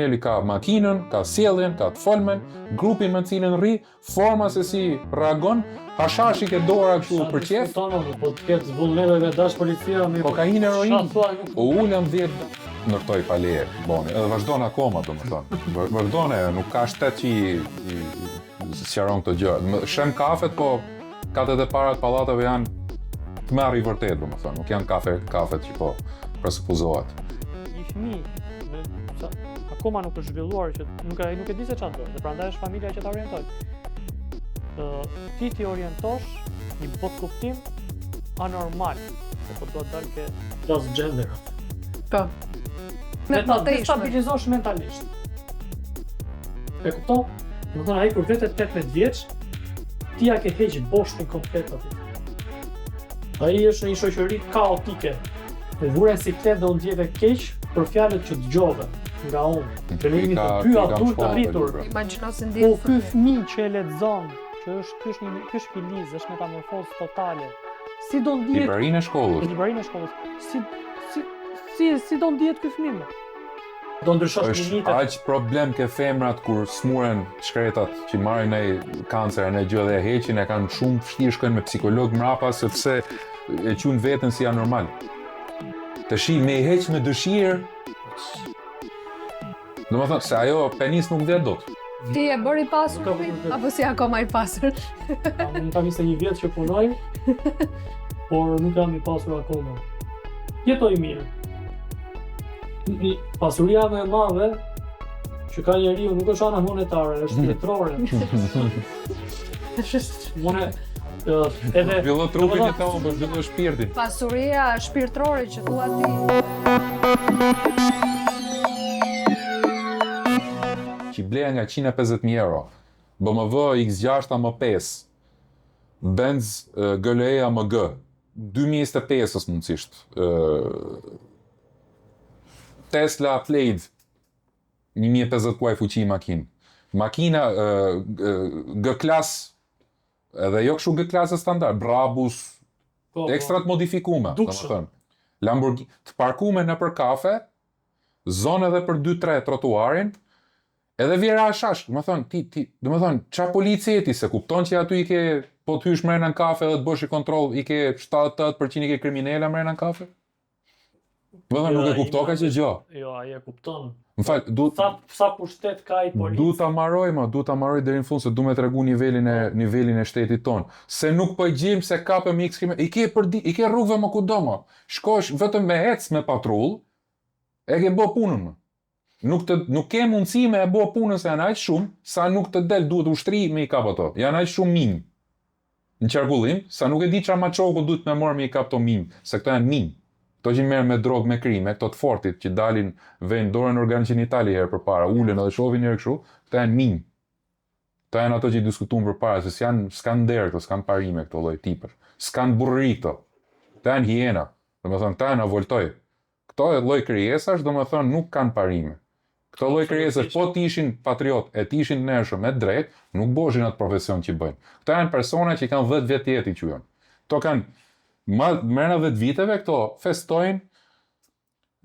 kriminali ka makinën, ka sjelljen, ka të folmen, grupin me cilën rri, forma se si reagon, hashashi ke dora kështu për qef. Po të ketë zbullneve dash policia me kokainë, heroin, po ulëm 10 ndërtoj pa leje, boni, edhe vazhdon akoma, domethënë. Vazhdon, nuk ka shtet që i sqaron këtë gjë. Shem kafet, po katet e para të pallateve janë të merr i vërtet, domethënë, nuk janë kafet që po presupozohet. Një fëmijë akoma nuk është zhvilluar që nuk e di se çfarë do, dhe prandaj është familja që ta orientoj. Ti orientosh një botë kuptim anormal, se po do të dalë ke transgender. Po. Me stabilizosh mentalisht. E kupton? Do të thonë ai kur vetë 18 vjeç, ti ja ke heqë boshtin komplet aty. Ai është në një shoqëri kaotike. E vura siklet dhe u ndjeve keq për fjalët që dëgjove nga unë. Që ne jemi të dy adult të rritur. Imagjino se Po ndjen ky fëmijë që e lexon, që është ky shpiliz, është metamorfozë totale. Si do ndihet Liberinë e shkollës. Liberinë e shkollës. Si do ndihet ky fëmijë? Do ndryshosh limitet. Është aq problem ke femrat kur smuren shkretat që marrin ai kancer në gjë dhe e heqin, e kanë shumë vështirë shkojnë me psikolog mrapa sepse e quajnë veten si anormal. Tashi me i heq me dëshirë. Domethënë se ajo penis nuk vjen dot. ti e bëri pasur apo si akoma i pasur? Unë kam 21 vjet që punoj, por nuk jam i pasur akoma. Jetoj mirë. Pasuria më e madhe që ka njeriu nuk është ana monetare, është letrore. Edhe Zhvillo trupin e tonë, por zhvillo shpirtin. Pasuria shpirtërore që thua ti. Që bleja nga 150.000 euro, BMW X6 M5, Benz GLE AMG, 2025 mundësisht, Tesla Plaid, 1050 kuaj fuqi makinë. Makina G-Class, edhe jo kështu G-Class standard, Brabus, ekstra të modifikume, domethënë. Lamborghini, të parkume në për kafe, zonë edhe për 2-3 trotuarin, edhe vjera ashash, domethënë, qa policie ti se kupton që aty i ke, po të hysh mrena në kafe edhe të bësh i kontroll, i ke 70-80% i ke kriminela mrena në kafe? Domethënë, nuk e kupto ka që gjë. Jo, ai e kupton. M'fal, sa pushtet ka i policë. Du ta marroj deri në fund se du me tregu nivelin e shtetit ton. Se nuk po i gjejmë se kapëm X kriminal. I ke rrugëve më kudo më. Shkosh vetëm me ec me patrull, e ke bë punën më. Nuk ke mundësi me e bë punën se janë aq shumë, sa nuk të del duhet ushtri me i kap ato. Janë aq shumë minj në qarkullim, sa nuk e di çfarë maçoku duhet me marr me i kap to minj, se këto janë minj. Këto që merren me drogë, me krime, këto të fortit që dalin vejnë dorën organ gjinitali herë përpara, ulen edhe shohin herë kështu, këto janë minj. Këto janë ato që diskutuam përpara se s'kan nder këto, s'kan parime këto lloj tipër. S'kan burrëri këto. Këto janë hiena. Domethënë këta janë avoltoj. Këto lloj krijesash domethënë nuk kanë parime. Këto lloj krijesash po të ishin patriot, e të ishin ndershëm me drejt, nuk boshin atë profesion që bëjnë. Këto janë persona që kanë 10 vjet jetë i quajnë. Këto kanë mërëna 10 viteve, këto festojnë,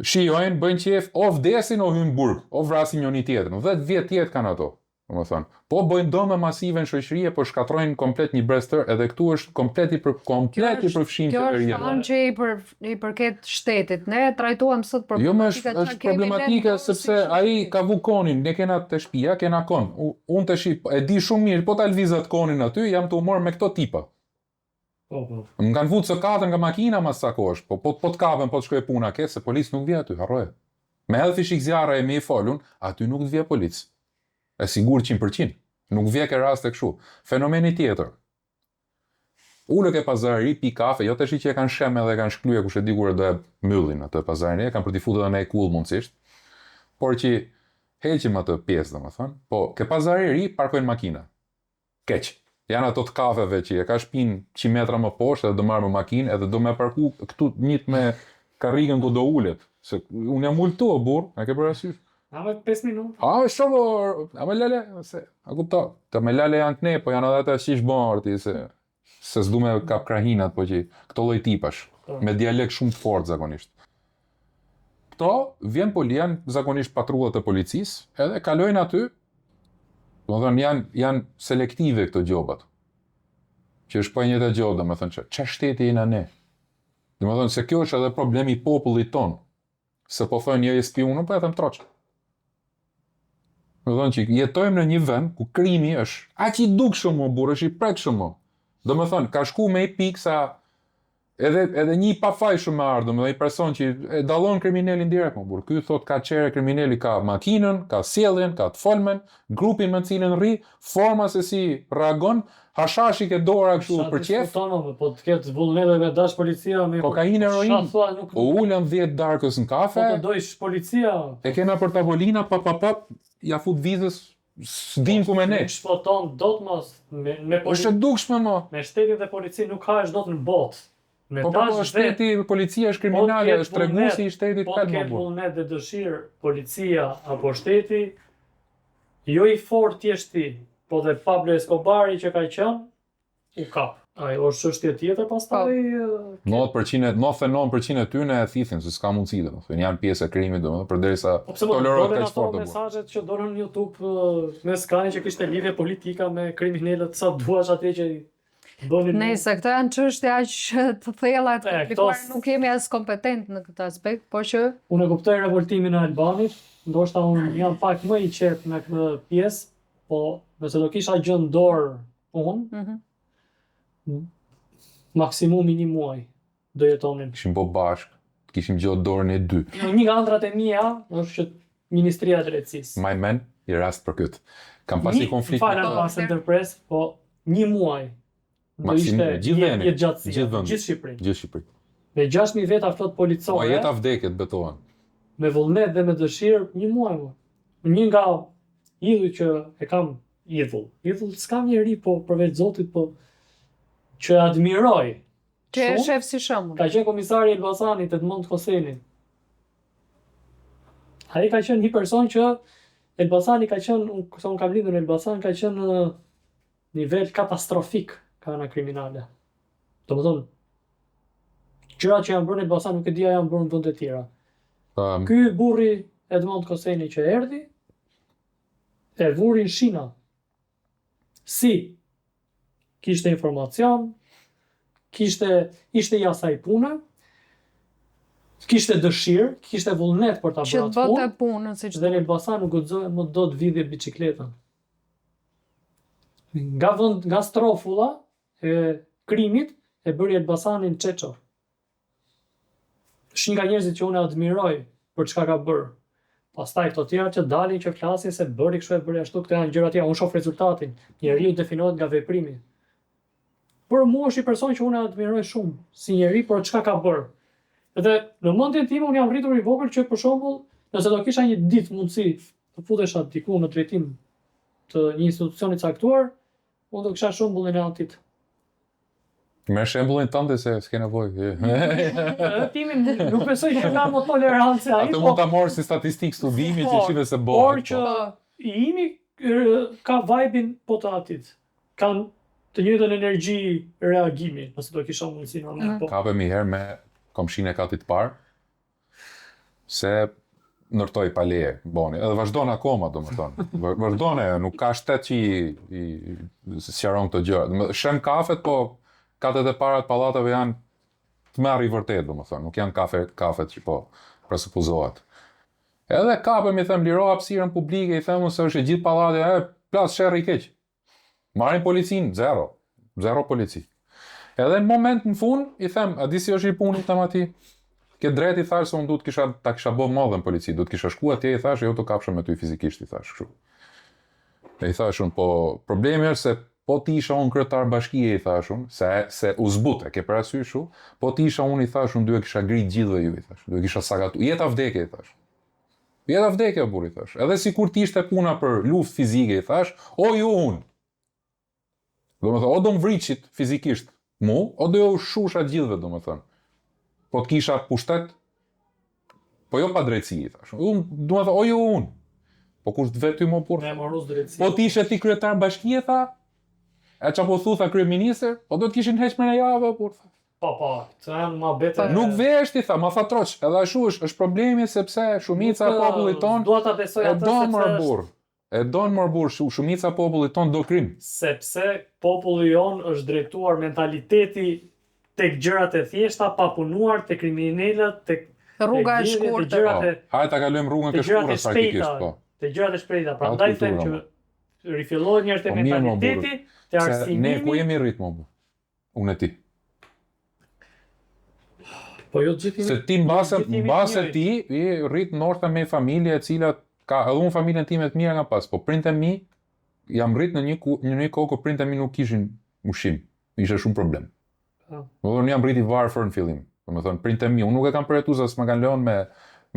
shijojnë, bëjnë qef, o vdesin o hynë burg, o vrasin njëri tjetrin. 10 vjet jetë kanë ato, domethënë. Po bëjnë dëme masive në shoqëri, po shkatrojnë komplet një brez tërë, edhe këtu është komplet i përfshim qeveria. Kjo është anë që i përket shtetit. Ne trajtohem sot Jo, është problematika sepse ai ka vu konin, ne kena të shtëpia, kena kon. Unë tash e di shumë mirë, po ta lvizat konin aty, jam të humor me këto tipa. Më kanë vutë së 4 nga makina mas sa kosh, po të kapen, po të shkoj puna ke, se policë nuk vje aty, harroje. Me edhe fishik zjarra e me i folun, aty nuk të vje policë. E sigur 100%. Nuk vje ke rast e këshu. Fenomeni tjetër. Ullë ke pazari, pi kafe, jo të shi që e kanë shem edhe kanë shkluje, kush e di kur e do e myllin atë pazarin e, kanë për t'i futë dhe ne e kull mundësisht, por që heqim atë pjesë, domethënë, po ke pazari ri, parkojnë makina. Keq. Janë ato të kafeve që e ka shpin 100 metra më poshtë edhe do marrë me makinë edhe do me parku këtu njët me karrigën ku do ullet. Se unë jam ullë tu o burë, a ke parasysh? A me 5 minutë? A me shovor, a me lale, a kupto. Të me lale janë këne, po janë edhe ata shish barti, se s'du me kap krahinat, po që këto lloj tipash, me dialekt shumë të fortë zakonisht. Këto vjen janë zakonisht patrullat e policisë, edhe kalojnë aty, domethënë janë selektive këto gjobat. Që është pa njëjta gjë, domethënë ç'a shteti jena ne. Domethënë se kjo është edhe problemi i popullit ton. Se po thonë je spion, po e them troç. Domethënë që jetojmë në një vend ku krimi është aq i dukshëm, burr, është i prekshëm. Domethënë ka shku me i pikë sa edhe një i pafajshëm me ardhmë, domethënë një person që e dallon kriminalin direkt, burr. Ky thot ka çere kriminali, ka makinën, ka sjelljen, ka të folmen, grupin me cilën rri, forma se si reagon, hashashi ke dora kështu për qef. Po të ketë vullnet me dash policia me kokainë, heroin. U ulën 10 darkës në kafe. Po të dojsh policia. E kena për tavolina, ja fut vizës, s'dim ku me ne. Nuk shpoton dot mos me është e dukshme mo. Me shtetin dhe polici nuk ka dot në botë. Po shteti, policia është kriminale, është treguesi i shtetit Po ketë vullnet dhe dëshirë policia apo shteti, jo i fort thjeshti, po dhe Pablo Escobari që ka qenë, u kap. Ajo është çështje tjetër pastaj. 99% e tyre e thithin se s'ka mundësi domethënë, janë pjesë e krimit domethënë, përderisa tolerohet kaq fort. Mesazhet që dolën në YouTube me skani që kishte lidhje politika me kriminalët sa duash atje që bënin. Nëse këto janë çështje aq të thella të komplikuara, nuk jemi as kompetent në këtë aspekt, por që unë e kuptoj revoltimin e Albanit, ndoshta unë jam pak më i qetë në këtë pjesë, po nëse do kisha gjë në dorë unë, maksimumi një muaj do jetonin. Kishim po bashk, kishim gjë dorën e dy. Një nga ëndrat e mia është që Ministria e Drejtësisë. My man, i rast për këtë. Kam pasi konflikt. Fala pas ndërpres, po një muaj. Do ishte gjithë Shqipërinë. Gjithë Shqipërinë. Me 6000 veta flot policore. Po jeta vdekjet betohen. Me vullnet dhe me dëshirë një muaj. Një nga idhuj që e kam idhull. Idhull s'kam njeri, po përveç Zotit, po që admiroj. Që e shef si shembull. Ka qenë komisari i Elbasanit, Edmond Hoseni. Ai ka qenë një person që Elbasani ka qenë, sa unë kam lindur në Elbasan, ka qenë në nivel katastrofik ka në kriminale. Domethënë, gjërat që janë bërë në Elbasan nuk e dia janë bërë në vende të tjera. Ky burri Edmond Hoseni që erdhi, e vuri në shina. Si? Kishte informacion, ishte jasaj puna, kishte dëshirë, kishte vullnet për ta bërë atë punë. Punën siç dhe në Elbasan nuk guxohej më dot vidhje bicikletën. Nga strofulla e krimit e bëri Elbasanin çeçor. Është një nga njerëzit që unë admiroj për çka ka bërë. Pastaj këto tjera që dalin që flasin se bëri kështu e bëri ashtu, këto janë gjëra tjera, unë shoh rezultatin. Njeriu definohet nga veprimi. Por mua është një person që unë admiroj shumë si njeri për çka ka bërë. Edhe në mendjen time unë jam rritur i vogël që për shembull, nëse do kisha një ditë mundësi të futesha diku në drejtim të një institucioni caktuar, unë do kisha shembullin e Antit. Me shembullin tënd se s'ke nevojë. Timin nuk besoj që ka më tolerancë ai. Atë mund ta marrë si statistikë studimi që shive se bëhet. Por që i imi ka vibe-in po të Atit. Kanë të njëjtën energji reagimi, nëse do kisha mundësi normal po. Kapemi herë me komshinë e katit parë se ndërtoi pa leje boni. Edhe vazhdon akoma domethënë. Vazhdon, nuk ka shtet që i sqaron këto gjëra. Shem kafet, po katet e para të pallateve janë të merr i vërtet, domethënë, nuk janë kafet që po presupozohet. Edhe kapemi, them, liro hapësirën publike, i them se është e gjithë pallati, plas sherrri i keq. Marrin policin, zero polici. Edhe në moment në fund, i them, a di si është i puni tam aty? Ke drejt, i thash se unë duhet ta kisha bë madhen polici, duhet kisha shku atje, i thash, jo të kapsha me ty fizikisht, i thash kështu. E i thash unë, po problemi është se po ti isha unë kryetar bashkie, i thash unë, se u zbut, e ke parasysh shu, po ti isha unë, i thash unë, duhet kisha grit gjithë dhe ju, i thash, duhet kisha sakatu, jeta vdekje, i thash. Jeta vdekje, burr, i thash. Edhe sikur ti ishte puna për luftë fizike, i thash, o ju unë. Domethënë, o do më vriqit fizikisht mu, o do ju shusha gjithëve, domethënë. Po të kisha pushtet, po jo pa drejtësi, i thash. Domethënë, o ju unë. Po kush të vetë ty më burr? Po ti ishe ti kryetar bashkie, tha? E qa po thu, tha kryeministër, o do të kishin heq me në javë, burr, tha. Po, të janë ma bete... Nuk vesh ti tha, ma tha troq, edhe ashtu është problemi sepse shumica e popullit ton e don mërbur. E don mërbur, shumica e popullit ton do krim. Sepse populli jon është drejtuar mentaliteti tek gjërat e thjeshta, pa punuar, tek kriminalët, tek rruga e shkurtër. Hajde ta kalojmë rrugën e shkurtër praktikisht, po. Te gjërat e shpejta, prandaj them që rifillohet një herë te mentaliteti, te arsimimi. Ne ku jemi rrit më? Unë e ti. Po jo gjithë. Se ti mbase ti i rrit northe me familje e cilat ka edhe unë familjen time të mira nga pas, po prindët e mi jam rrit në një kohë ku prindët e mi nuk kishin ushqim. Ishte shumë problem. Unë jam rrit i varfër në fillim. Domethënë prindët e mi, unë nuk e kam përjetuar se s'ma kanë lënë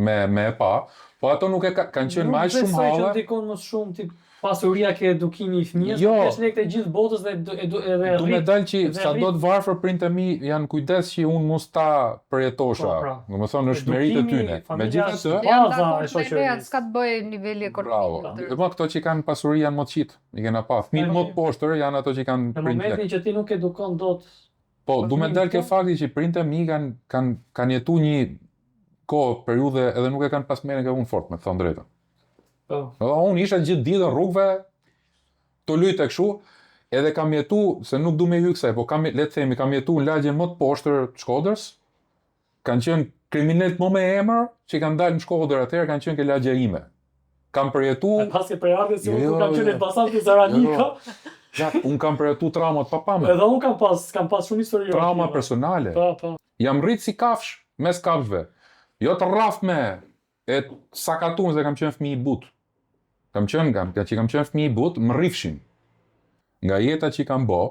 me e pa, po ato nuk e kanë qenë më shumë halla. Nuk besoj që ndikon më shumë ti pasuria ke edukimi i fëmijës, kesh lek të gjithë botës dhe edhe du me dalë që sa do të varfër prindët e mi janë kujdes që unë mos ta përjetosha. Domethënë është merit e tyne. Megjithatë, baza e shoqërisë. S'ka të bëjë niveli ekonomik. Bravo. Këto që kanë pasuri janë më të qit, i kena pa. Fëmijët më të poshtër janë ato që kanë prindë. Në momentin që ti nuk edukon dot. Po, du me dalë ke fakti që prindët e mi kanë jetu një kohë, periudhe edhe nuk e kanë pas merren nga unë fort, me të thënë drejtën. Unë isha gjithë ditën rrugëve, të lyte kështu, edhe kam jetu, se nuk du me hy kësaj, po le të themi, kam jetu në lagjen më të poshtër të Shkodrës, kanë qenë kriminalët më me emër, që kanë dalë në Shkodrë atëherë, kanë qenë ke lagja ime. Kam përjetu... E pas ke përjardhe si unë kam qenë Elbasan të Zaranika. Unë kam përjetu traumat papame. Edhe unë kam pas shumë histori. Trauma personale. Jam rritë si kafsh, mes kafshve. Jo të rrafme, e sakatum se kam qenë fëmijë i butë. Kam qenë fëmijë i butë, më rrifshin. Nga jeta që i kam bo,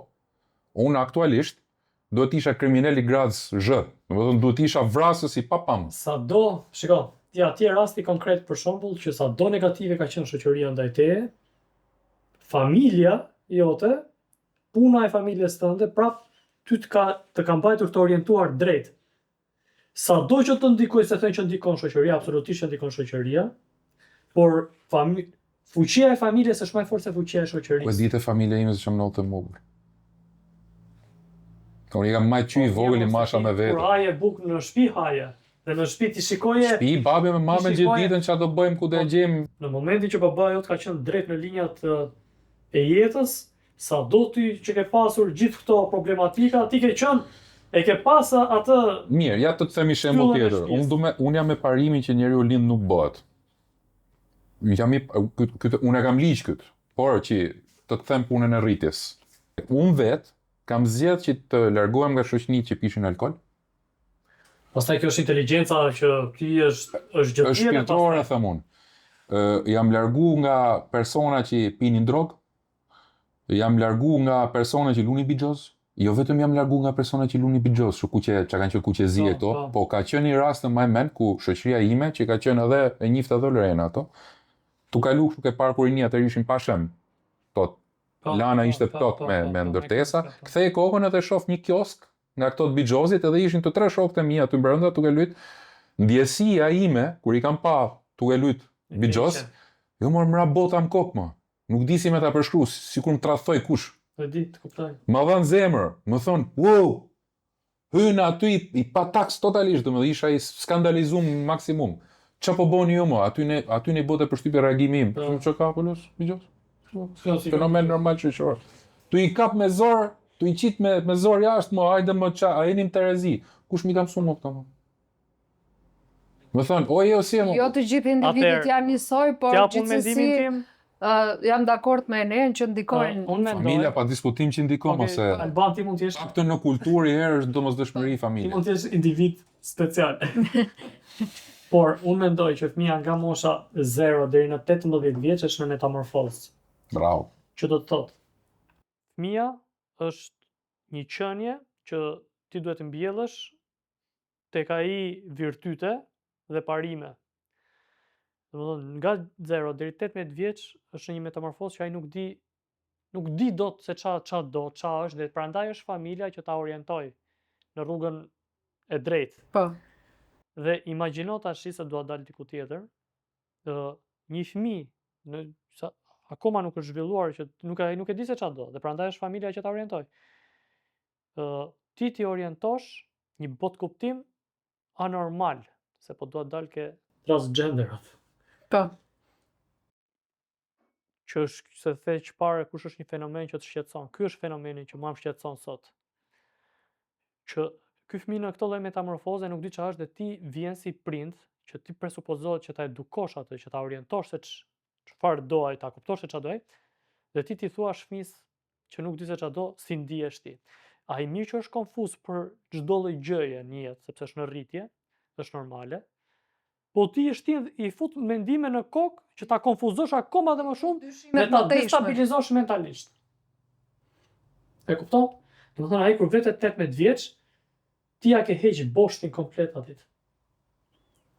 unë aktualisht duhet isha kriminal i gradës zh. Duhet isha vrasës i papam. Shiko, atje rasti konkret për shembull që sa do negative ka qenë shoqëria ndaj teje, familja jote, puna e familjes tënde, prap ty të ka mbajtur të orientuar drejt. Sa do që të ndikoj, se thënë që ndikon shoqëria, absolutisht që ndikon shoqëria, por fuqia e familjes është më e fortë se fuqia e shoqërisë. Po ditë familja ime se çam notë mobil. Unë jam më i vogël i masha me vetë. Kur haje buk në shtëpi haje. Dhe në shtëpi ti shikoje. Shtëpi babi me mamën gjithë ditën çfarë do bëjmë, ku do e gjejmë. Në momentin që baba jot ka qenë drejt në linjat e jetës, sa do ti që ke pasur gjithë këto problematika, ti ke qenë e ke pasë atë... Mirë, ja të themi shembull tjetër. Unë jam me parimin që njeriu lind nuk bëhet. Unë e kam ligj këtë, por që të them punën e rritjes. Unë vetë kam zgjedhur që të largohem nga shoqënitë që pishin alkol. Pastaj kjo është inteligjenca që ti është gjëtire. Është shpirtërore, them unë. Jam largu nga persona që pinin drogë, jam largu nga persona që lunin bixhoz. Jo vetëm jam largu nga persona që lunin bixhoz, që kanë qenë kuqezie këto, po ka qenë një rast në Majmen ku shoqëria ime, që ka qenë edhe e njiftë edhe Lorena ato, tu kalu kështu ke parë kur i atë ishin pa shem. Lana ishte plot me ndërtesa, kthej kokën edhe shoh një kiosk nga këto të bixhozit, edhe ishin të tre shokët e mi aty brenda duke lut. Ndjesia ime kur i kam pa duke lut bixhoz, jo më mrabota në kokë më. Nuk di si me ta përshkruaj, sikur më tradhtoi kush. E di, të kuptoj. Ma dhan zemër, më thon, "Wow! Hyn aty i pataks totalisht, domethënë isha i skandalizuar maksimum. Ç'a po bëni ju më? Aty ne bote përshtypje reagimi im. Ç'o ka pulos, bixhoz? Fenomen normal shoqëror. Tu i kap me zor, tu i qit me zor jashtë, më hajde më ça, a jeni në Terezi. Kush mi ka mësuar më këto? Më thon, "O si më." Jo të gjithë individët janë njësoj, por gjithsesi jam dakord me Enen që ndikojnë. Familja pa diskutim që ndikon ose Alban ti mund të jesh faktën në kulturë herë është domosdoshmëri familje. Ti mund të jesh individ special. Por unë mendoj që fëmia nga mosha 0 deri në 18 vjeç është në metamorfozë. Bravo. Që do të thotë, fëmia është një qenie që ti duhet të mbjellësh tek ai virtyte dhe parime. Domethënë nga 0 deri 18 vjeç është një metamorfozë që ai nuk di dot se ç'a është dhe prandaj është familja që ta orientoj në rrugën e drejtë. Po. Dhe imagjino tash se dua dal diku tjetër, një fëmijë akoma nuk është zhvilluar që nuk e di se ç'a do dhe prandaj është familja që ta orientoj. ti orientosh një botë kuptim anormal, se po do të dalë ke transgenderat. Po. Që është, se the që pare, kush është një fenomen që të shqetëson. Ky është fenomeni që më shqetëson sot. Që ky fëmijë në këto lloj metamorfoze nuk di çfarë është dhe ti vjen si prind, që ti presupozohet që ta edukosh atë, që ta orientosh se çfarë do ai, ta kuptosh se çfarë do ai, dhe ti thua fëmijës që nuk di se çfarë do, si ndihesh ti. Ai mirë që është konfuz për çdo lloj gjëje në jetë, sepse është në rritje, është normale. Po ti i fut mendime në kokë që ta konfuzosh akoma dhe më shumë dhe ta destabilizosh mentalisht. E kupton? Domethënë ai kur vete 18 vjeç, ti ja ke heq boshtin komplet atit.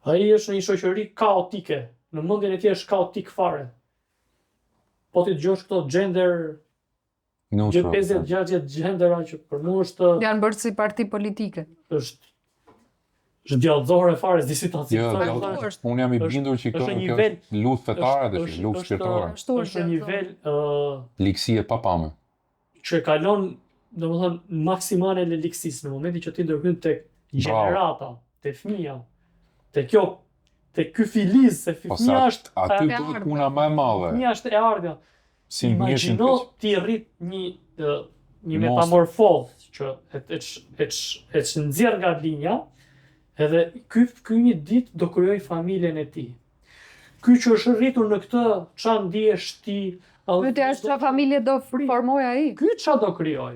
Ai është në një shoqëri kaotike, në mendjen e tij është kaotik fare. Po ti dëgjosh këto gender gjë 50-60 gendera që për mua është janë bërë si parti politike. Është djallëzore fare si situacion. Unë jam i bindur që kjo është lutë fetare dhe lutë shpirtërore. Është një nivel ligësie pa pame. Që kalon, domethënë, maksimale e ligsisë në momentin që ti ndërhyn tek gjenerata, te fëmia, te ky filiz, se fëmia është aty bëhet puna më e madhe. Fëmia është e ardhja. Si imagjino ti rrit një metamorfozë që e nxjerr nga linja. Edhe ky një ditë do krijoj familjen e tij. Ky që është rritur në këtë, çfarë ndihesh ti? Pyetja është çfarë familje do formoj ai? Ky çfarë do krijoj?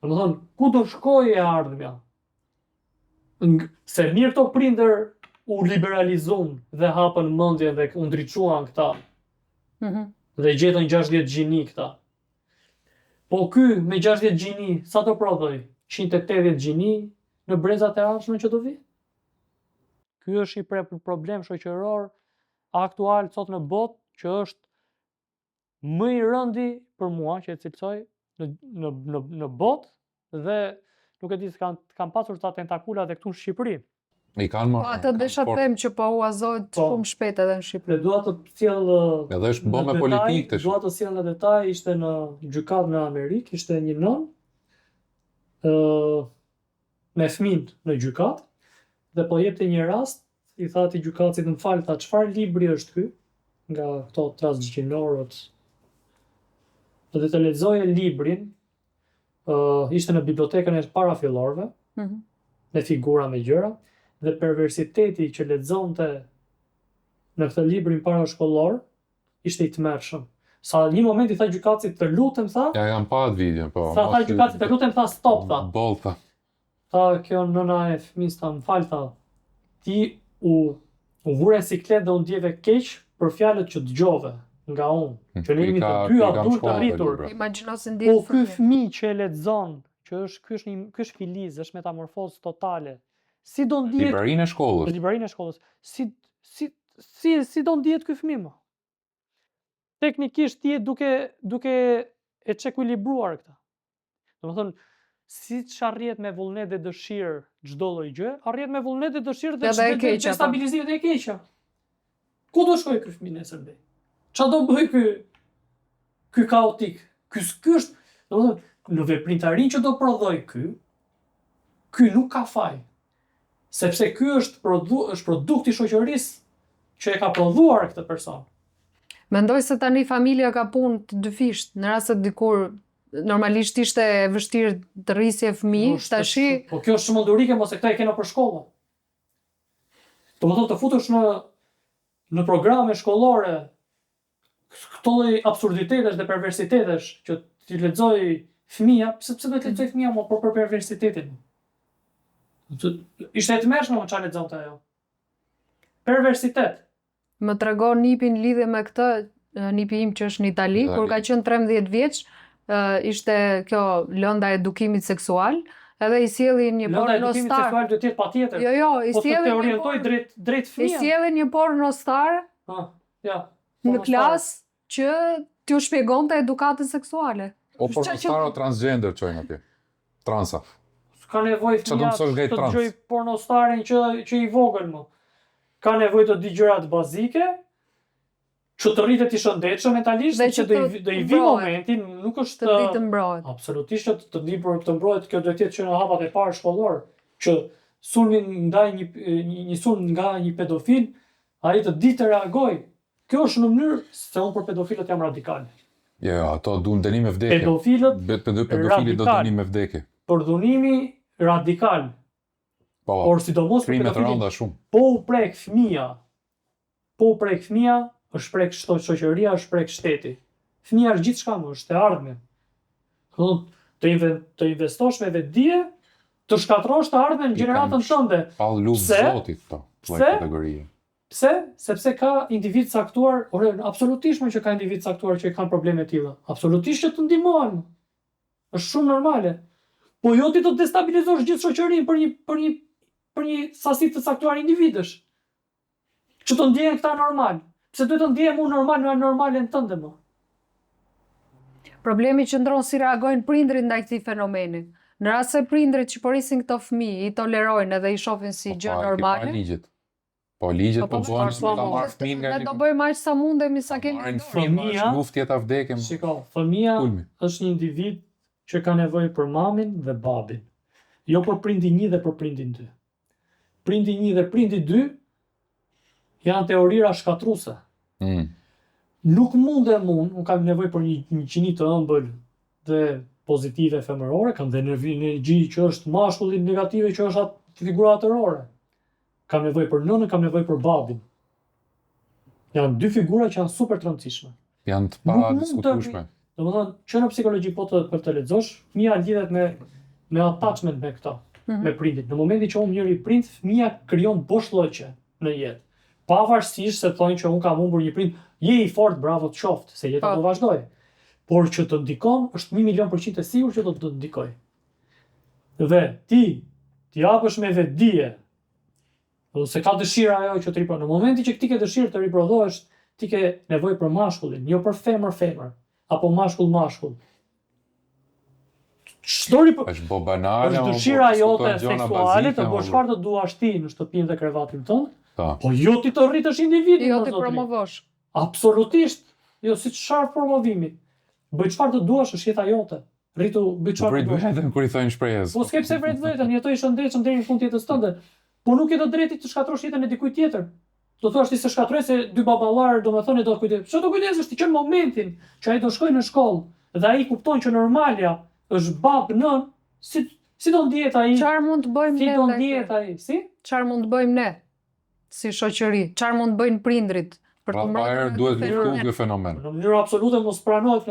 Domethënë, ku do shkojë e ardhmja? Se mirë këto prindër u liberalizuan dhe hapën mendjen dhe u ndriçuan këta. Dhe gjetën 60 gjini këta. Po ky me 60 gjini, sa do prodhoj? 180 gjini në brezat e ardhshme që do vi? Ky është një problem shoqëror aktual sot në botë që është më i rëndi për mua që e cilësoj në botë dhe nuk e di se kanë pasur ca tentakula edhe këtu në Shqipëri. I kanë më. Po atë desha të them që po huazohet shumë shpejt edhe në Shqipëri. Dua të sjell edhe është bombë politike tash. Dua të sjell në detaj, ishte në gjykatë në Amerikë, ishte një nën me fëmijë në gjykatë. Dhe po jepte një rast, i tha atij gjykatësit, më fal, tha, çfarë libri është ky? Nga këto transgjinorët. Dhe të lexoje librin, ishte në bibliotekën e parafillorëve, me figura me gjëra, dhe perversiteti që lexonte në këtë librin parashkollor ishte i tmerrshëm. Sa një moment i tha gjykatësit, të lutem, tha. Ja jam pa atë video, po. Sa tha gjykatësit, të lutem, tha, stop, tha. Boll, tha. Tha kjo nëna e fëmijës, tha, më fal, tha, ti u vure në siklet dhe u ndjeve keq për fjalët që dëgjove nga unë, që ne jemi të dy adultë të rritur. Imagjino se ndjen. Po ky fëmijë që e lexon, që ky është filiz, është metamorfozë totale. Si do ndihet Librarinë e shkollës. Librarinë e shkollës. Si do ndihet ky fëmijë më? Teknikisht ti duke e çekuilibruar këtë. Domethënë, siç arrihet me vullnet dhe dëshirë çdo lloj gjë, arrihet me vullnet dhe dëshirë dhe destabilizim dhe e keqja. Ku do shkojë ky fëmijë nesër mbej? Çfarë do bëj ky kaotik? Ky është, domethënë, në veprimtarinë që do prodhoj ky nuk ka faj. Sepse ky është produkt i shoqërisë që e ka prodhuar këtë person. Mendoj se tani familja ka punë të dyfisht, në rast se dikur normalisht ishte vështirë të rrisje fëmijë, tashi. Po kjo është çmendurike, mos e këta e kena për shkolla. Domethënë të futesh në programe shkollore këto lloj absurditetesh dhe perversitetesh që ti lexoj fëmia, pse do të lexoj fëmia më për perversitetin? Ishte e tmerrshme më çfarë lexonte ajo. Perversitet. Më tregon nipi në lidhje me këtë, nipi im që është në Itali, kur ka qenë 13 vjeç, ishte kjo lënda e edukimit seksual, edhe i sjellin një pornostar. Lënda e edukimit seksual duhet të jetë patjetër. Jo, i sjellin. Po të orientoj drejt fëmijës. I sjellin një pornostar. Në klasë që t'ju shpjegonte edukatën seksuale. O pornostar o transgender çojnë atje. Transa. Ka nevojë fëmia të dëgjoj pornostarin që i vogël më. Ka nevojë të di gjërat bazike, që të rritet i shëndetshëm mentalisht, Dhe që që do i vi momentin, nuk është të ditë mbrohet. absolutisht që të di për të mbrojtur, kjo do të jetë që në hapat e parë shkollor, që sulmin ndaj një sulm nga një pedofil, ai të di të reagoj. Kjo është në mënyrë se unë për pedofilët jam radikal. Jo, ato duan dënim me vdekje. Pedofilit do dënim me vdekje. Për dhunimi radikal. Po, Por sidomos për krimet pedofilin. rënda shumë. Po u prek fëmia, është prek shoqëria, është prek shteti. Fëmia është gjithçka më, është e ardhme. Të investosh me vetdije, të shkatrosh të ardhmen në gjeneratën tënde. Pall luftë Pse? zotit këto, lloj Pse? kategorie. Pse? Sepse ka individ caktuar, absolutisht më që ka individ caktuar që kanë probleme të tilla. Absolutisht që të ndihmohen. Është shumë normale. Po jo ti të destabilizosh gjithë shoqërinë për një sasi të caktuar individësh. Që të ndjehen këta normal. Pse duhet të ndjehem unë normal në normalen tënde më? Problemi qëndron si reagojnë prindrit ndaj këtij fenomeni. Në rast se prindrit që porisin këto fëmijë i tolerojnë edhe i shohin si gjë normale. Po ligjet. Po ligjet po bën ta marr fëmijën nga Ne do bëjmë aq sa mundemi sa kemi. marrin fëmijë, luftë jeta vdekje. Shiko, fëmia Kulmi. është një individ që ka nevojë për mamin dhe babin. Jo për prindin 1 dhe për prindin 2. Prindi 1 dhe prindi 2 janë teorira shkatruese. Nuk mundem unë kam nevojë për një qini të ëmbël dhe pozitive femërore, kam dhe energji që është mashkulli negative që është atë figura atërore. Kam nevojë për nënën, kam nevojë për babin. Janë dy figura që janë super të rëndësishme. Janë të Nuk pa mund të diskutueshme. Domethënë, që në psikologji për të lexosh, fëmia lidhet me attachment me këto, me prindit. Në momentin që unë njëri prind, fëmia krijon boshllëqe në jetë. Pavarësisht se thonë që unë kam humbur një prind, je i fort, bravo të qoftë, se jeta do vazhdoj. Por që të ndikon, është 1.000.000% e sigurt që do të ndikoj. Dhe ti japësh me vetdije, se ka dëshira ajo që të riprodhosh. Në momentin që ti ke dëshirë të riprodhohesh, ti ke nevojë për mashkullin, jo për femër, apo mashkull. Është bo banale, është dëshira jote seksuale të bësh çfarë të duash ti në shtëpinë dhe krevatin tënd. Po jo ti të rritësh individin. Jo ti promovosh. Absolutisht. Jo si çfarë promovimi. Bëj çfarë të duash, është jeta jote. Rritu bëj çfarë të duash. Vetëm kur i thonë shprehjes. Po s'ke pse vret vetën, jetoj i shëndetshëm deri në fund të jetës tënde. Po nuk ke të drejtë të shkatrosh jetën e dikujt tjetër. Do thosh ti se shkatroj se dy baballar, domethënë do kujdes. Ço do kujdesesh ti që në momentin që ai do shkojë në shkollë dhe ai kupton që normalja është bab nën, si do ndihet ai? Çfarë mund të bëjmë ne? Si do ndihet ai? Si? Çfarë mund të bëjmë ne si shoqëri? Çfarë mund të bëjnë prindrit për të mbrojtur duhet luftuar ky fenomen. Në mënyrë absolute mos pranohet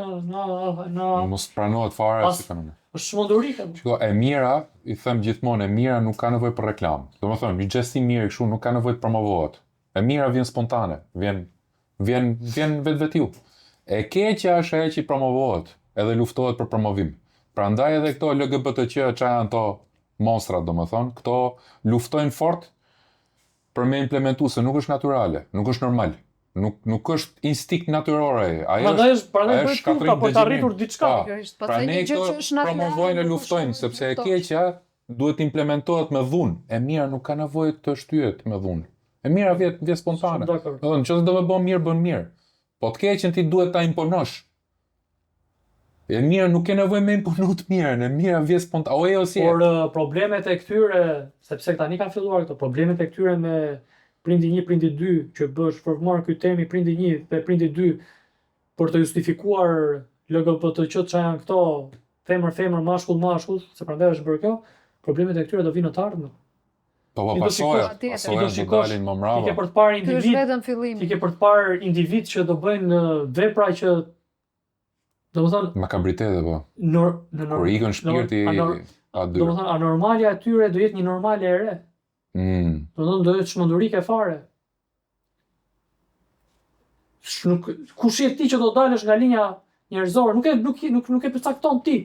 mos pranohet fare si fenomen. Është çmendurike. Shiko, e mira, i them gjithmonë, e mira nuk ka nevojë për reklam. Domethënë, një gjest i mirë kështu nuk ka nevojë të promovohet. E mira vjen spontane, vjen vetvetiu. E keqja është ajo që promovohet, edhe luftohet për promovim. Prandaj edhe këto LGBTQ çfarë janë to monstra, domethënë, këto luftojnë fort për me implementu se nuk është naturale, nuk është normal. Nuk është instinkt natyrore. Prandaj është shkatrim për të arritur diçka. Pra ne këto promovojnë e luftojnë, sepse e keqja duhet implementohet me dhunë. E mira nuk ka nevojë të shtyhet me dhunë. E mira vjen spontane. Domethënë, nëse do të bën mirë, bën mirë. Po të keqen ti duhet ta imponosh. E mira nuk ke nevojë me imponu të mirën, e mira vjen spontane. Por problemet e këtyre, sepse tani kanë filluar këto problemet e këtyre me prindi 1, prindi 2, që bësh formar ky temi prindi 1 dhe prindi 2 për të justifikuar LGBTQ që janë këto femër, mashkull, se prandaj është bërë kjo, problemet e këtyre do vinë të ardhmen. Po pasojë do dalin më mbrapa. Ti ke për të parë individ. Ky është vetëm fillimi. Ti ke për të parë individ që do bëjnë vepra që domethënë makabritete po. Kur ikën shpirti a dy. Domethënë anormalja e tyre do jetë një normale e re. Do jetë çmendurike fare. Kush je ti që do dalësh nga linja njerëzore? Nuk e përcakton ti.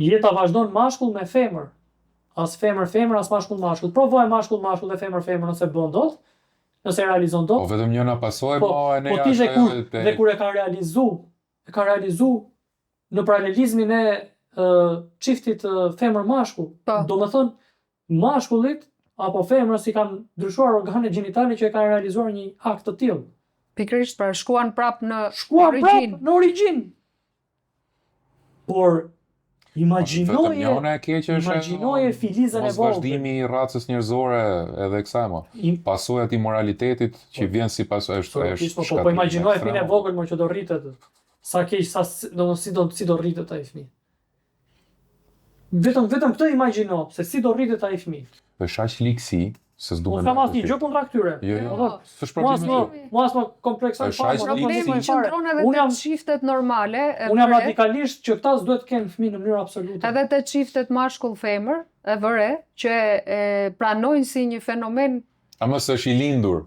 Jeta vazhdon mashkull me femër. As femër, as mashkull. Provoj mashkull dhe femër nëse bën dot, nëse realizon dot. Po vetëm njëna pasojë, po ti dhe kur e ka realizu në paralelizmin e çiftit femër mashkull. Do të thonë mashkullit apo femrës i kanë ndryshuar organet gjinitale që e kanë realizuar një akt të tillë. Pikërisht pra shkuan prap në Shkuan prap origjinë. në origjinë. Por imagjinoje filizën e mos vogël. vazhdimi i racës njerëzore edhe kësaj mo. Pasojat i moralitetit që vjen si pasojë është Po imagjinoje fëmijën e vogël që do rritet. Sa keq, si do rritet ai fëmijë. Vetëm këtë imagjino, se si do rritet ai fëmijë. Është aq ligësi se s'duhet. Po kam asnjë gjë kundra këtyre. Jo, s'është problemi. Mos më kompleksoj fare. Problemi qëndron edhe te çiftet normale. Unë jam radikalisht që këta s'duhet të kenë fëmijë në mënyrë absolute. Edhe te çiftet mashkull-femër, e vëre, që e pranojnë si një fenomen. Ama s'është i lindur.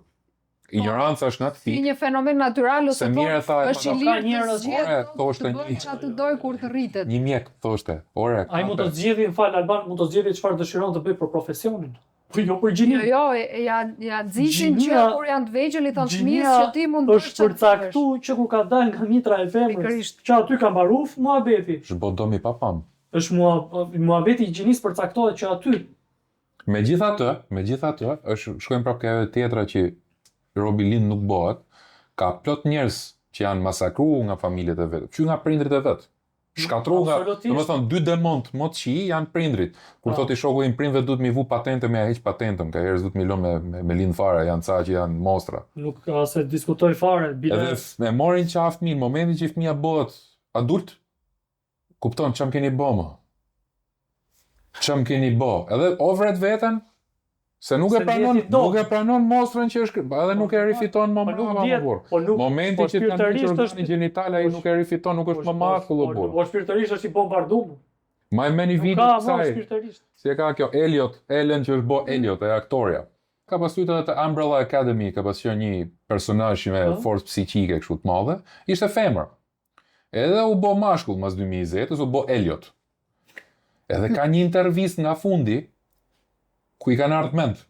Ignoranca është në atë Si pikë. një fenomen natyral ose Se mirë e tha është i lirë të zgjedhë thoshte çfarë doj kur të rritet. një mjek thoshte. Ore. Ai mund të zgjidhë, Alban, mund të zgjidhë çfarë dëshiron të bëjë për profesionin. Po jo për gjinin. Jo, ja nxisin që kur janë të vegjël i thon fëmijës që ti mund të është përcaktuar që kur ka dalë nga mitra e femrës, që aty ka mbaruar muhabeti. Është bodomi papam. Është muhabeti i gjinisë përcaktohet që aty. Megjithatë, shkojmë prapë ka edhe tjetra që robi lind nuk bëhet, ka plot njerëz që janë masakruar nga familjet e vet, që nga prindrit e vet. Shkatruar nga, domethënë dy demont më të qi janë prindrit. Kur thotë i shoku im prindve duhet mi vu patente me heq patentën, ka herës duhet mi lë me lind fare, janë ca që janë mostra. Nuk ka se diskutoj fare, Edhe me morin qaftë mirë, momentin që fëmia bëhet adult, kupton çam keni bë më. Çam keni bë. Edhe ovret veten se nuk e pranon mostrën që është, edhe nuk e rifiton më burr. Momenti që të kanë organi gjinital ai nuk e rifiton, nuk është më maskull o burr. Po shpirtërisht është i bombarduar. Ma e meni video kësaj. Si e ka kjo Ellen që është bo Elliot, e aktoria. Ka pasur edhe të Umbrella Academy, ka pasur një personazh me forcë psiqike kështu të madhe, ishte femër. Edhe u bo mashkull mas 2020-s, u bo Elliot. Edhe ka një intervistë nga fundi ku i kanë ardhur mend.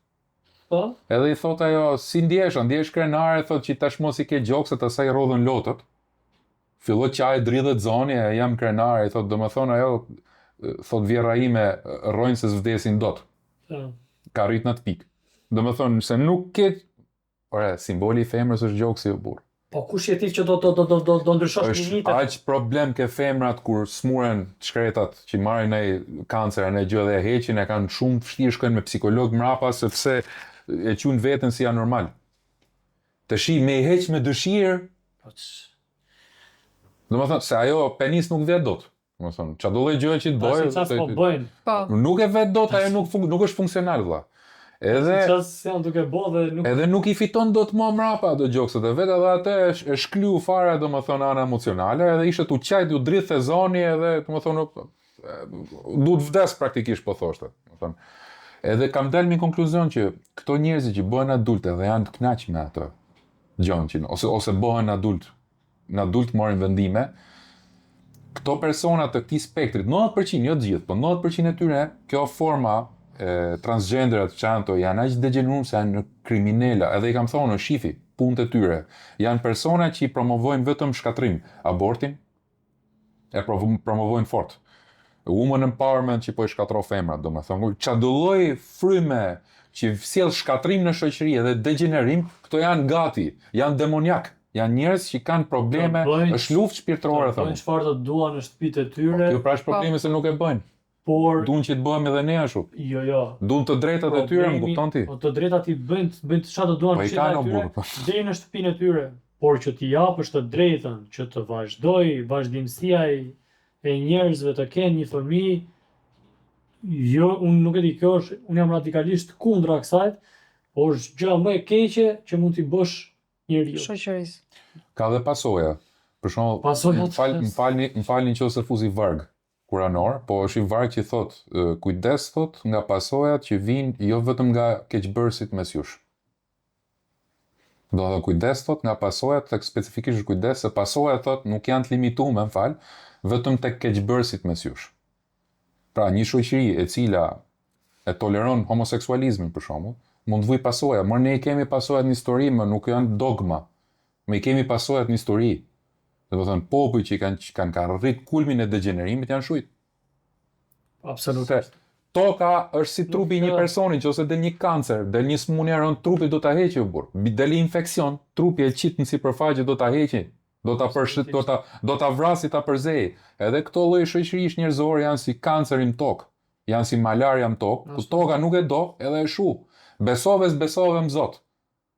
Po. Edhe i thot ajo, si ndjesh krenare, thot që tash mos i ke gjokset asaj rodhën lotët. Filloi qaj dridhet zoni, e jam krenare, i thot, domethënë ajo thot vjerra ime rrojnë se s'vdesin dot. Ka rrit në atë pikë. Domethënë se nuk ke simboli i femrës është gjoksi o burr. Po kush je ti që do ndryshosh limitet? Është aq problem ke femrat kur smuren shkretat që marrin ai kancer në gjë dhe e heqin, e kanë shumë vështirë shkojnë me psikolog mrapa sepse e quajnë veten si anormal. Tashi me i heq me dëshirë. Domethënë se ajo penis nuk vjet dot. Domethënë çdo lloj gjë që të bëjë. Nuk e vet dot, ajo nuk është funksional vëlla. Edhe nuk i fiton dot më mrapa ato gjokset e vet, edhe atë e shklyu fare domethënë ana emocionale, edhe ishte tu qajt u dridh sezoni edhe domethënë duhet vdes praktikisht po thoshte, domethënë. Edhe kam dalë në konkluzion që këto njerëz që bëhen adultë dhe janë të kënaqur me atë gjën ose bëhen në adult marrin vendime, këto persona të këtij spektrit, 90%, jo të gjithë, po 90% e tyre, kjo forma transgenderat që janë aq degeneruar se janë kriminela, edhe i kam thonë në shifi, punët e tyre, janë persona që i promovojnë vetëm shkatrim, abortin, e promovojnë fort. Women empowerment që po i shkatro femrat, domethënë, çdo lloj fryme që sjell shkatrim në shoqëri dhe degenerim, këto janë gati, janë demoniak, janë njerëz që kanë probleme, është luftë shpirtërore thonë. Bëjnë çfarë të duan në shtëpitë e tyre. Kjo pra është problemi se nuk e bëjnë. Por duan që të bëhemi edhe ne ashtu. Jo. Duan të drejtat e tyre, më kupton ti? Po të drejtat i bëjnë çfarë të duan që ata tyre, deri në shtëpinë e tyre, por që t'i japësh të drejtën që të vazhdimësia e njerëzve të kenë një fëmijë, jo, unë nuk e di, unë jam radikalisht kundra kësaj, por është gjë më e keqe që mund t'i bësh njeriu. Shoqërisë. Ka dhe pasoja. Për shembull, më falni nëse fuzi varg kuranor, po është i varg që thot, kujdes thot nga pasojat që vijnë jo vetëm nga keqbërësit mes jush. Do të kujdes thot nga pasojat, tek specifikisht kujdes se pasojat thot nuk janë të limituar, vetëm tek keqbërësit mes jush. Pra një shoqëri e cila e toleron homoseksualizmin për shembull, mund të vujë pasoja, por ne i kemi pasojat në histori, më nuk janë dogma. Me i kemi pasojat në histori. Dhe të thënë, popull që kanë rrit kulmin e degenerimit janë shujt. Absolutisht. Toka është si trupi i një personi, nëse del një kancer, del një smundje rënd, trupi do ta heqë burr. Del infeksion, trupi e qit në sipërfaqe do ta heqë. Do ta vrasi ta përzej. Edhe këto lloj shoqërish njerëzore janë si kanceri në tokë, janë si malaria në tokë, ku toka nuk e do, edhe e shu. Besove s'besove në Zot.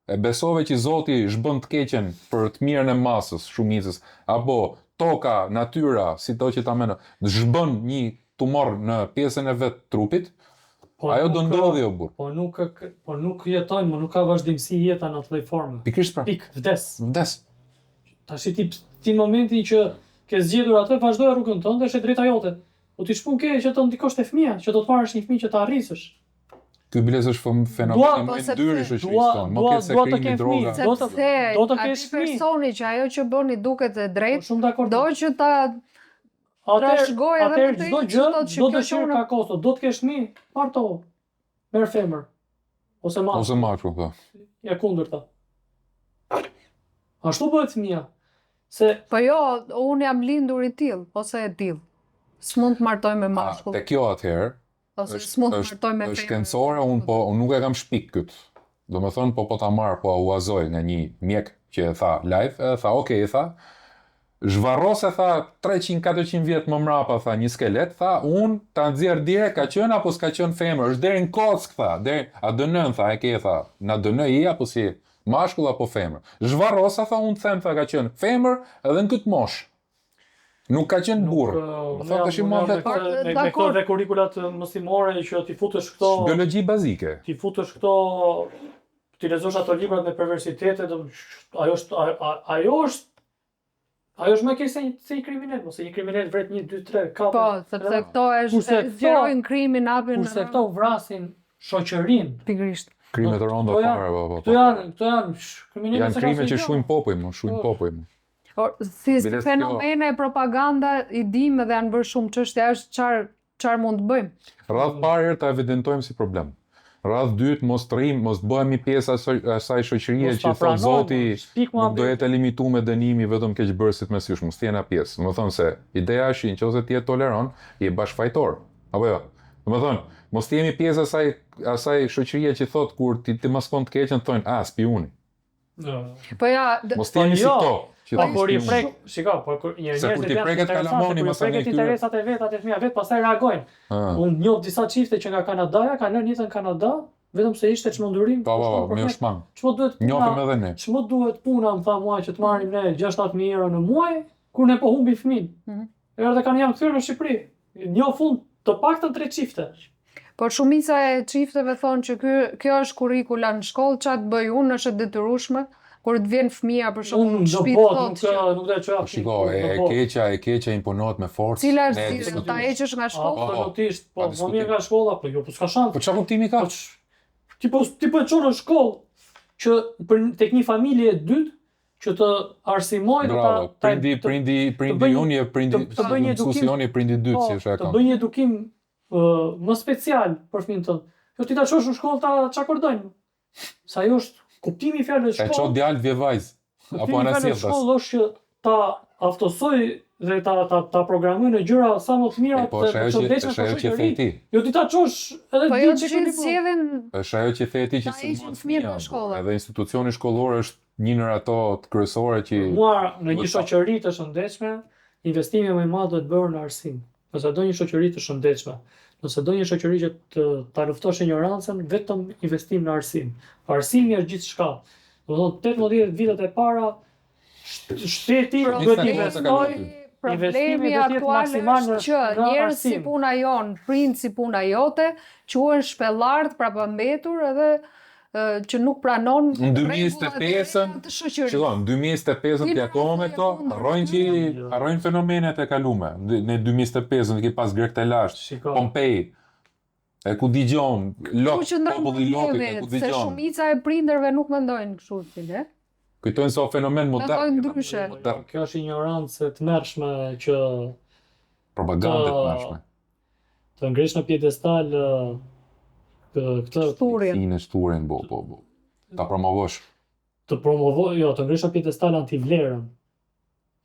E besove që Zoti zhbën të keqen për të mirën e masës, shumicës, apo toka, natyra, si to që ta mendon, zhbën një tumor në pjesën e vet trupit, ajo do ndodhi o burr. Po nuk jetojnë, nuk ka vazhdimsi jeta në atë lloj forme. Pikërisht pra. Pik, vdes. Vdes. Tash ti momentin që ke zgjedhur atë, vazhdoja rrugën tënde, është e drejta jote. Po ti shpun ke që të ndikosh te fëmia, që do të marrësh një fëmijë që ta arrisësh. Ky biles është fenomen më i ndyrë shoqërisë tonë. Më ke se krimi droga. Do të kesh fëmijë. Personi që ajo që bëni duket e drejtë, Shumë dakord. do që ta trashëgoj edhe Atëherë me çdo gjë do të shërë ka kosto. Do të kesh fëmijë, parto. Merr femër. Ose mashkull, po. Ja kundërta. Ashtu bëhet fëmia. Se Po jo, unë jam lindur i tillë, ose e tillë. S'mund të martoj me mashkull, Te kjo atëherë ose s'mund të martoj me është shkencore, unë nuk e kam shpik këtë. Do me thonë, po ta marr, po u azoj nga një mjek që e tha live, e tha, okej, tha, zhvarros e tha 300-400 vjet më mrapa, tha, një skelet, tha, unë ta nxjerr direkt, ka qenë apo s'ka qenë femër, është deri në kock, tha, deri a dënën, tha, e ke, tha, na dënë i apo si mashkull apo femër. Zhvarrosa, tha, unë them, tha, ka qenë femër edhe në këtë moshë. Nuk ka qenë burr. me këto dhe kurrikulat mësimore që ti futesh këto, biologji bazike. ti futesh këto, ti lexosh ato librat me perversitete, ajo është më keq se i kriminal, ose një kriminal vret 1, 2, 3, 4. Po, sepse këto është zgjerojnë krimin, hapin. Kurse këto vrasin shoqërinë. Pikërisht. Krime të rënda fare, po. Këto janë kriminalë. Janë krime që shujnë popull. Por si fenomene e propaganda i dim dhe janë bërë shumë çështja është çfarë mund të bëjmë. Radh parë ta evidentojmë si problem. Radh dytë mos bëhemi pjesë asaj shoqërie që thot Zoti nuk do jetë limituar me dënimi vetëm keqbërësit me sysh, mos jena pjesë. Do të thonë se ideja është nëse ti je tolerant, je bashkëfajtor. Apo jo. Do të thonë, mos jemi pjesë asaj shoqërie që thot kur ti maskon të keqen thonë, spiuni. Po ja, mos jemi si këto. Po kur i prek, shiko, po kur njerëzit janë kalamoni më preket interesat e veta të fëmijëve vet, pastaj reagojnë. Unë njoh disa çifte që nga Kanadaja kanë lënë jetën në Kanada, vetëm se ishte çmendurim. Po, më është mang. Ç'mo duhet puna? Njohim edhe ne. Ç'mo duhet puna, më tha mua, që të marrim ne 6-7.000 euro në muaj, kur ne po humbi fëmin. Edhe kanë janë kthyer në Shqipëri. Një fund të paktën 3 çifte. Por shumica e çifteve thonë që kjo është kurrikula në shkollë, ç'a të bëj unë, është e detyrueshme. Kur të vjen fëmia për shkak të shtëpisë thotë. Nuk do të çoj. Shiko, e keqja imponohet me forcë. Cila është do ta heqësh nga shkolla? Absolutisht, po më mirë nga shkolla, po jo, po s'ka shans. Po çfarë kuptimi ka? Ti po e çon në shkollë që tek një familje e dytë që të arsimojë prindi unë e prindi mësuesioni prindi dytë si është ajo. Të bëj një edukim më special për fëmijën tënd. Jo ti ta çosh në shkollë ta çakordojnë. Sa ajo është kuptimi i fjalës shkollë. E çon djalë vje vajzë. Apo anasjelltas. Shkollë është që ta aftosoj dhe ta programoj në gjëra sa më të mira të shëndetshme për shoqërinë. Jo ti ta çosh edhe ti që sjellin. Është ajo që the ti që fëmijët në shkollë. Edhe institucioni shkollor është një ndër ato të kryesore që në një shoqëri të shëndetshme, investimi më i madh duhet bërë në arsim. Nëse do një shoqëri të shëndetshme, nëse do një shoqëri që ta luftosh ignorancën, vetëm investim në arsim. Arsimi është gjithçka. Do të thotë 18 vitet e para shteti duhet të investojë. Problemi aktual është që njerëz si puna jon, prind si puna jote, quhen shpellart prapambetur edhe që nuk pranon në 2025-ën, shikon, 2025-ën ti akoma me këto, harrojnë fenomenet e kalume. Në 2025-ën ke pas Grek të lashtë, Pompei, e ku digjon, populli lopi, e ku digjon. Se shumica e prindërve nuk mendojnë kështu si ne. Kujtojnë se o fenomen modern. Ndryshe. Kjo është ignorancë të mërshme që propagandë të mërshme. Të ngresh në pjedestal këtë shturin, po. Ta promovosh. Të ngresh në pjedestal antivlerën.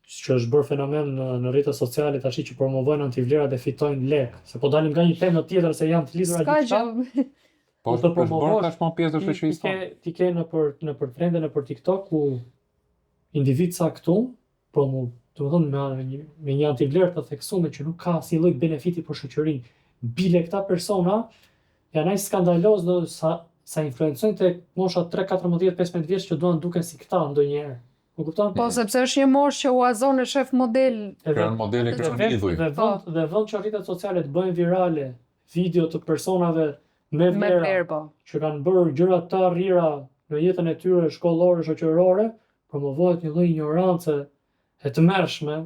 që është bërë fenomen në rrjetet sociale tash që promovojnë antivlera dhe fitojnë lek. Se po dalim nga një temë tjetër se janë të lidhura gjithçka. Po të promovosh tashmë pjesë të shoqërisë tonë. Ti ke nëpër trende nëpër TikTok ku individ caktuar domethënë me një antivlerë të theksuar që nuk ka asnjë lloj benefiti për shoqërinë. Bile këta persona janë aq skandalozë sa influencojnë tek mosha 3, 14, 15 vjeç që duan duken si këta ndonjëherë. Po kupton? Po sepse është një moshë që u azon e shef model. Kanë modele që janë lidhuj. Dhe vend që rrjetet sociale të bëjnë virale video të personave me vlera që kanë bërë gjëra të rrira në jetën e tyre shkollore, shoqërore, promovohet një lloj ignorance e tmerrshme.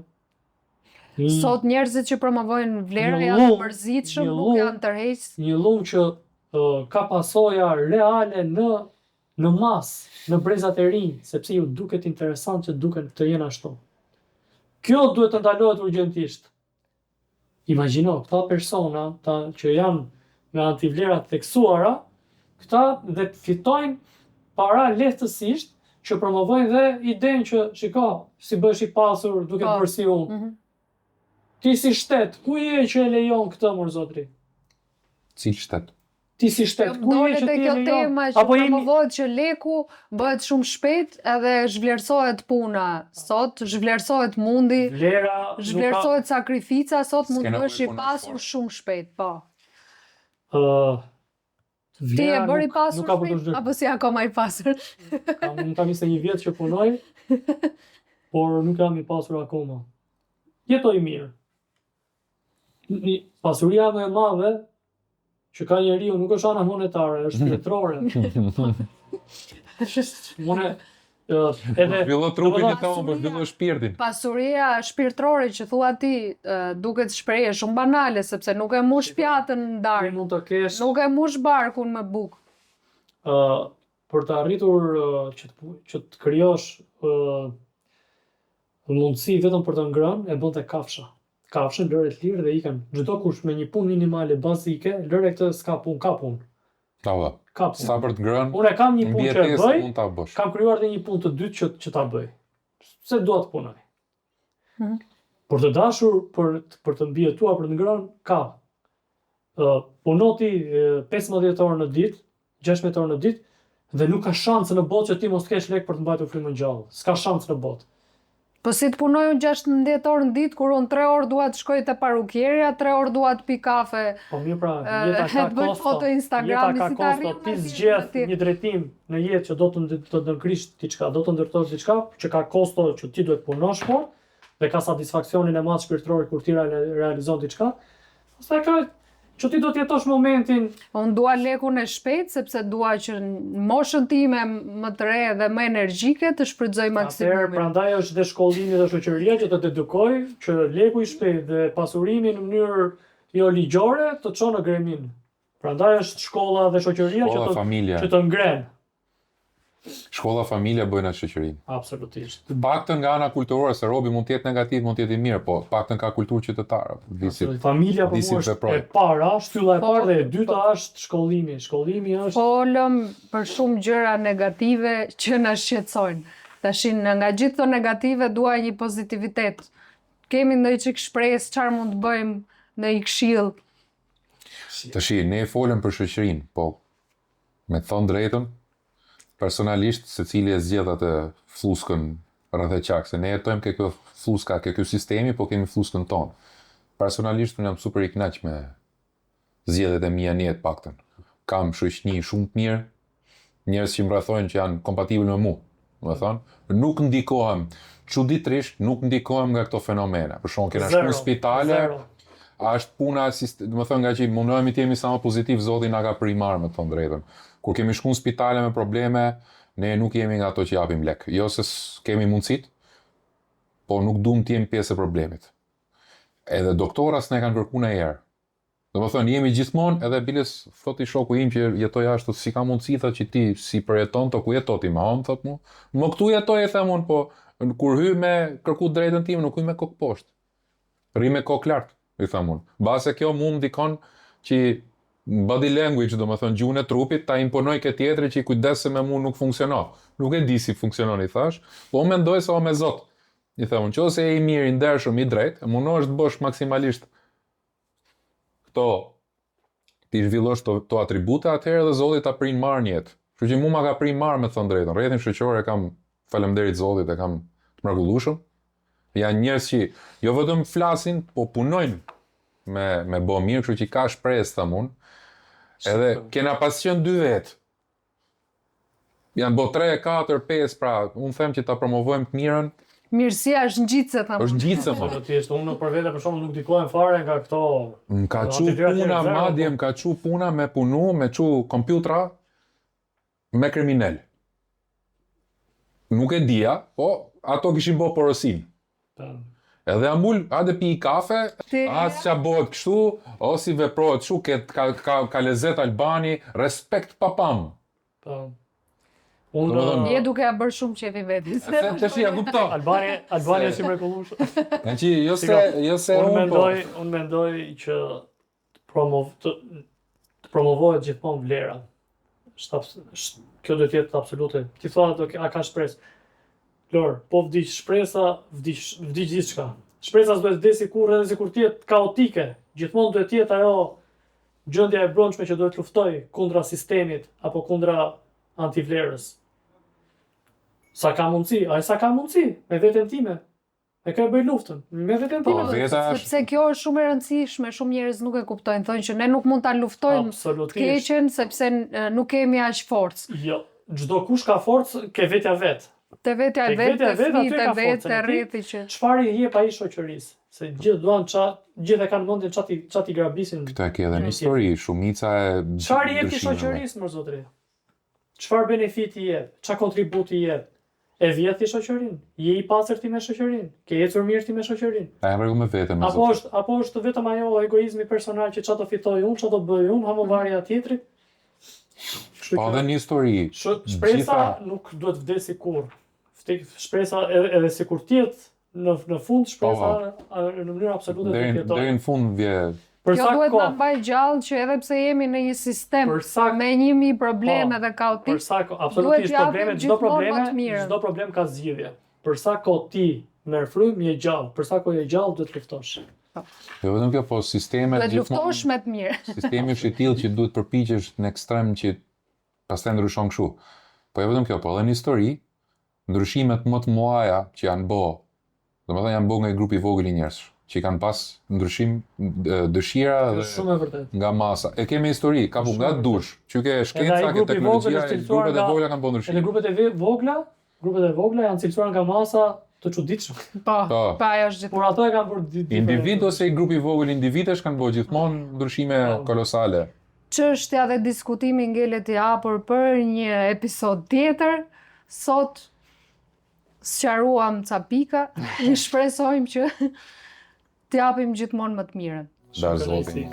Sot njerëzit që promovojnë vlera janë të mërzitshëm, nuk janë tërheqës. Një lum që ka pasoja reale në masë, në brezat e rinj, sepse ju duket interesant që duken të jenë ashtu. Kjo duhet të ndalohet urgjentisht. Imagjino, këta persona që janë me antivlera të theksuara, këta dhe fitojnë para lehtësisht që promovojnë dhe idenë që shiko, si bësh i pasur duke bërë si unë. Ti si shtet, ku je që e lejon këtë mor zotri? Cil shtet? Ti si shtet, ku je që ti e lejon? Tema që promovohet që leku bëhet shumë shpejt edhe zhvlerësohet puna. Sot zhvlerësohet mundi, zhvlerësohet sakrifica, sot mund të bësh i pasur shumë shpejt, po. Ti e bëri pasur shpejt, apo si akoma i pasur? Unë kam 21 vjet që punoj, por nuk jam i pasur akoma. Jetoj mirë. Pasuria më e madhe që ka njeriu nuk është ana monetare, është shpirtërore. Zhvillo trupin e tonë, po zhvillo shpirtin. Pasuria shpirtërore që thua ti duket shprehje shumë banale sepse nuk e mush pjatën në darkë. Mund të kesh. Nuk e mush barkun me bukë. Për të arritur që të krijosh mundësi vetëm për të ngrënë, e bën te kafsha. Kafshën lëre të lirë dhe ikën. Çdo kush me një punë minimale bazike, lëre këtë s'ka punë, ka punë. Sa për të ngrënë, unë kam një punë që e bëj, bësh. kam krijuar edhe një punë të dytë që ta bëj. Se dua të punoj. Për të dashur, për të mbijetuar, për të ngrënë, ka. Punoti 15 orë në ditë, 16 orë në ditë, dhe nuk ka shanse në botë që ti mos kesh lek për të mbajtur frymën gjallë. S'ka shanse në botë. Po si të punoj unë 16 orë në ditë, kur unë 3 orë dua të shkoj te parukierja, 3 orë dua të pi kafe. Po mirë pra, jeta ka kosto. Jeta ka kosto, ti zgjedh një drejtim në jetë që do të ndërkrish diçka, do të ndërtosh diçka që ka kosto që ti duhet punosh po, dhe ka satisfaksionin e madh shpirtëror kur ti realizon diçka. Pastaj ka që ti do të jetosh momentin. Unë dua lekun e shpejt sepse dua që në moshën time më të re dhe më energjike të shfrytëzoj maksimumin. Prandaj është dhe shkollimi dhe shoqëria që të edukoj që leku i shpejt dhe pasurimi në mënyrë jo ligjore të çon në gremin. Prandaj është shkolla dhe shoqëria që të ngren. Shkolla familja bën atë shoqërinë. Absolutisht. Paktën nga ana kulturore, se robi mund të jetë negativ, mund të jetë i mirë, po paktën ka kulturë qytetare. Familja po është e para, shtylla e parë dhe e dyta është shkollimi. Shkollimi është. Folëm për shumë gjëra negative që na shqetësojnë. Tashin nga gjithë këto negative dua një pozitivitet. Kemi ndonjë çik shpresë çfarë mund të bëjmë në një këshill. Tashi ne folëm për shoqërinë, po me të thënë drejtën, personalisht secili e zgjedh atë fluskën rreth e qak, se ne jetojmë ke kjo fluska, ke ky sistemi, po kemi fluskën tonë. Personalisht unë jam super i kënaq me zgjedhjet e mia në jetë paktën. Kam shoqëni shumë të mirë, njerëz që më rrethojnë që janë kompatibël me mua. Do të thonë, nuk ndikohem, çuditërisht nuk ndikohem nga këto fenomene. Për shkak kena shkuar në spitale, është puna, do të thonë nga që mundohemi të jemi sa më pozitiv, Zoti na ka primar me të thënë drejtën. Kur kemi shkuar në spitale me probleme, ne nuk jemi nga ato që japim lek. Jo se kemi mundësit, po nuk duam të jemi pjesë e problemit. Edhe doktoras ne kanë kërkuar në herë. Domethënë jemi gjithmonë, edhe biles thot i shoku im që jetoj ashtu, si ka mundësi thotë që ti si përjeton to ku jeton ti më on thot mua. Më këtu jetoj e them unë, po kur hy me kërku drejtën time, nuk hy me kokë poshtë. Rri me kokë lart, i them unë. Base kjo mua më ndikon që body language, domethënë gjuhën e trupit, ta imponoj këtë tjetri që i kujdes se me mua nuk funksionon. Nuk e di si funksionon, i thash, po unë mendoj se o me Zot. I them, nëse je i mirë, i ndershëm, i drejtë, mundohesh të bësh maksimalisht këto ti zhvillosh to atribute, atëherë dhe Zoti ta prin marrë në jetë. Kështu që mua ma ka prin marrë me të thënë drejtën. Rrjetin shoqëror e kam, faleminderit Zotit, e kam të mrekullueshëm. Janë njerëz që jo vetëm flasin, po punojnë me bë mirë, kështu që ka shpresë tham unë. Edhe kena pasqen 2 vetë. Janë bo 3, 4, 5, pra unë them që ta promovojmë të mirën. Mirësia është ngjitse thamë. Është ngjitse më. Absolutisht, unë për vete për shkak nuk dikohem fare nga këto. M'ka çu puna madje, m'ka çu puna me punu, me çu kompjutra me kriminal. Nuk e dija, po ato kishin bë porosin. Edhe amul, hajde pi kafe, as ç'a bëhet kështu, o si veprohet kështu, ka lezet Albani, respekt papam. Je duke ja bërë shumë qefi vetis. Tash ja kuptoj. Albania si mrekullueshëm. Që jo se unë mendoj që të promovohet gjithmonë vlera. Kjo duhet të jetë absolute. Ti thua a ka shpresë. Lor, po vdiq shpresa, vdiq gjithçka. Shpresa s'duhet vdesi kurrë edhe sikur të jetë kaotike. Gjithmonë duhet të jetë ajo gjendja e brendshme që duhet luftoj kundra sistemit apo kundra antivlerës. Sa ka mundësi, me veten time. E ka bëj luftën, me veten time. Sepse kjo është shumë e rëndësishme, shumë njerëz nuk e kuptojnë, thonë që ne nuk mund ta luftojmë të keqen sepse nuk kemi aq forcë. Jo, çdo kush ka forcë, ke vetja vet. Te vetja vet, te vetë rrethi që. Çfarë i jep ai shoqërisë? Se gjithë e kanë mendjen çati grabisin. Këta e ke edhe një histori, shumica e çfarë i jep ti shoqërisë më zotëri? Çfarë benefiti i jep? Çfarë kontributi i jep? E vjet ti shoqërinë? Je i pastër ti me shoqërinë? Ke ecur mirë ti me shoqërinë? A jam rregull me veten. Apo është vetëm ajo egoizmi personal që çfarë do fitoj unë, çfarë do bëj unë, hamovarja tjetrit? Po edhe një histori. Shpresa nuk duhet vdesi kurrë. Shpresa edhe sikur të jetë në fund shpresa në mënyrë absolute të jetojë. Deri në fund vje. Kjo duhet na mbaj gjallë që edhe pse jemi në një sistem me 1000 probleme dhe kaotik. Për sa kohë, absolutisht çdo problem ka zgjidhje. Për sa kohë ti merr frymë je gjallë, për sa kohë je gjallë duhet të luftosh. Jo vetëm kjo, po sistemet gjithmonë. Duhet luftosh me të mirë. Sistemi është i tillë që duhet përpiqesh në ekstrem që pastaj ndryshon kështu. Po jo vetëm kjo, po edhe në histori, ndryshimet më të mëdha që janë bë, domethënë janë bë nga një grup i vogël i njerëzsh që kanë pas ndryshim dëshira dhe nga masa. E kemi histori, ka bu nga dush, që ke shkenca, ke teknologjia, grupet e vogla kanë bërë ndryshim. Edhe grupet e vogla janë cilësuar nga masa të çuditshme. Po, ajo është gjithmonë. Por ato e kanë bërë individ ose i grupi i vogël individësh kanë bërë gjithmonë ndryshime kolosale. Çështja dhe diskutimi ngelet i hapur për një episod tjetër. Sot sqaruam ca pika, ne shpresojmë që të japim gjithmonë më të mirën. Dar Zoti.